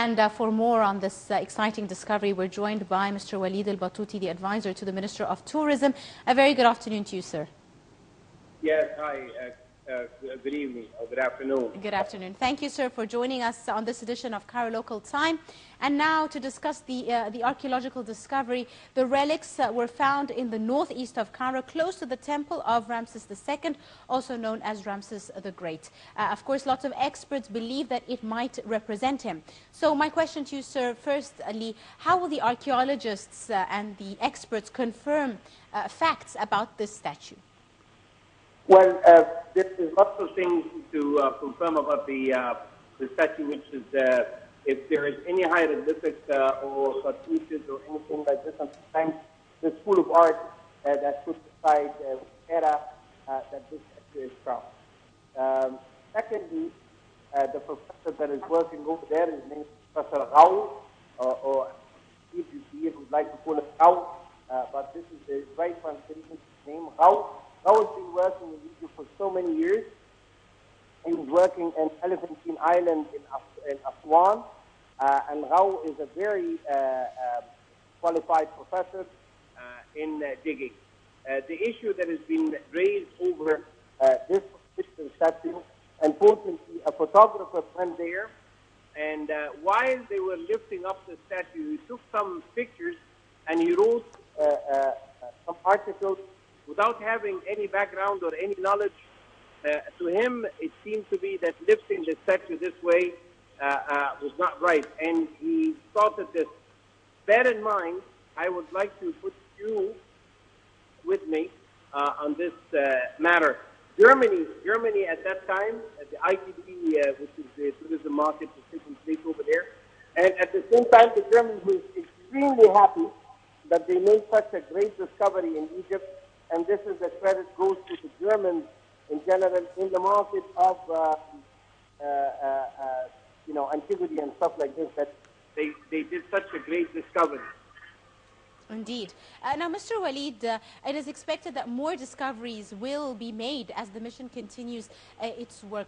And for more on this exciting discovery, we're joined by Mr. Walid Al-Batouti, the advisor to the Minister of Tourism. A very good afternoon to you, sir. Yes, hi. Good evening or good afternoon. Good afternoon. Thank you, sir, for joining us on this edition of Cairo Local Time. And now to discuss the archaeological discovery. The relics were found in the northeast of Cairo, close to the temple of Ramses II, also known as Ramses the Great. Of course, lots of experts believe that it might represent him. So my question to you, sir, firstly, how will the archaeologists and the experts confirm facts about this statue? Well, there is lots of things to confirm about the statue, which is if there is any hieroglyphics or cartouches or anything like this. And sometimes the School of Art that puts aside era that this statue is from. Secondly, the professor that is working over there is named Professor Rao, or if you would like to call it Rao, but this is the right pronunciation name, Rao. Rao has been working in Egypt for so many years. He was working in Elephantine Island in Aswan, and Rao is a very qualified professor in digging. The issue that has been raised over this particular statue, unfortunately, a photographer went there, and while they were lifting up the statue, he took some pictures and he wrote some articles without having any background or any knowledge. To him, it seemed to be that lifting the statue this way was not right, and he started this. Bear in mind, I would like to put you with me on this matter. Germany at that time, the ITB, which is the tourism market, was taking place over there, and at the same time, the Germans were extremely happy that they made such a great discovery in Egypt. And this is the credit goes to the Germans in general in the market of, antiquity and stuff like this, that they did such a great discovery. Indeed. Now, Mr. Walid, it is expected that more discoveries will be made as the mission continues its work.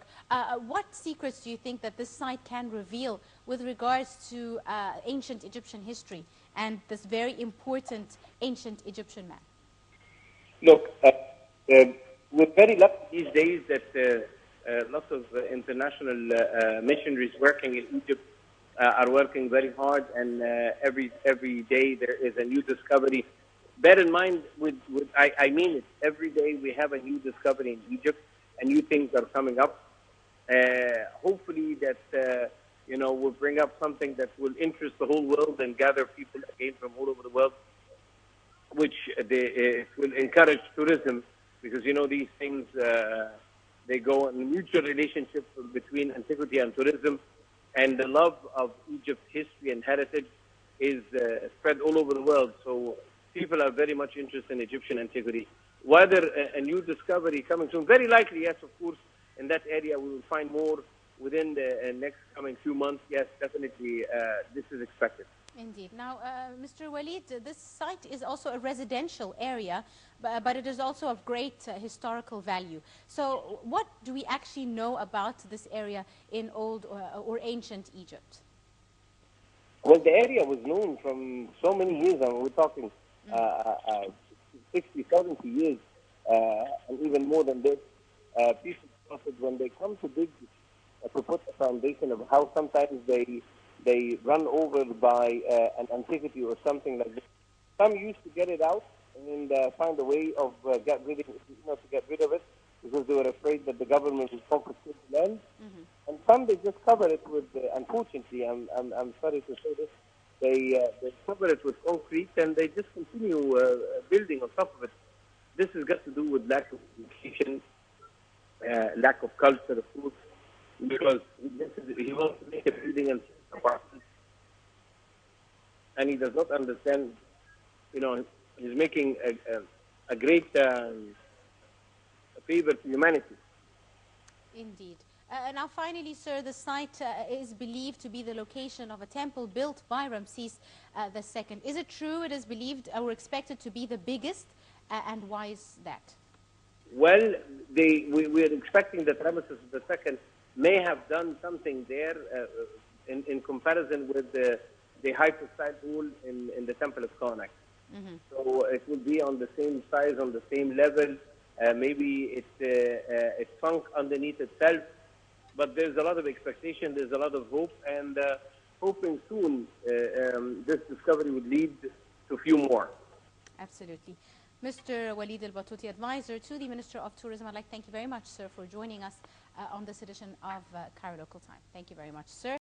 What secrets do you think that this site can reveal with regards to ancient Egyptian history and this very important ancient Egyptian man? Look, we're very lucky these days that lots of international missionaries working in Egypt are working very hard, and every day there is a new discovery. Bear in mind, I mean it, every day we have a new discovery in Egypt, and new things are coming up. Hopefully that, will bring up something that will interest the whole world and gather people again from all over the world, which will encourage tourism, because these things they go in a mutual relationship between antiquity and tourism, and the love of Egypt's history and heritage is spread all over the world. So people are very much interested in Egyptian antiquity. Whether a new discovery coming soon, very likely, yes, of course, in that area we will find more within the next coming few months. Yes, definitely, this is expected. Indeed. Now, Mr. Walid, this site is also a residential area, but it is also of great historical value. So what do we actually know about this area in old or ancient Egypt? Well, the area was known from so many years. I mean, we're talking 60, 70 years, and even more than this. People started, when they come to dig, to put a foundation of how sometimes they run over by an antiquity or something like this. Some used to get it out and find a way of to get rid of it, because they were afraid that the government would confiscate the land. And some they just cover it with, unfortunately, I'm sorry to say this, they cover it with concrete and they just continue building on top of it. This has got to do with lack of education, lack of culture, of course, because he wants to make a building and apartment, and he does not understand. He's making a great favor to humanity. Indeed. Now, finally, sir, the site is believed to be the location of a temple built by Ramses II. Is it true it is believed or expected to be the biggest, and why is that? Well, we're expecting that Ramses II may have done something there in comparison with the hypostyle pool in the Temple of Karnak. So it will be on the same size, on the same level. Maybe it's sunk underneath itself, but there's a lot of expectation, there's a lot of hope, and hoping soon this discovery would lead to a few more. Absolutely. Mr. Walid Al-Batouti, advisor to the Minister of Tourism, I'd like to thank you very much, sir, for joining us on this edition of Cairo Local Time. Thank you very much, sir.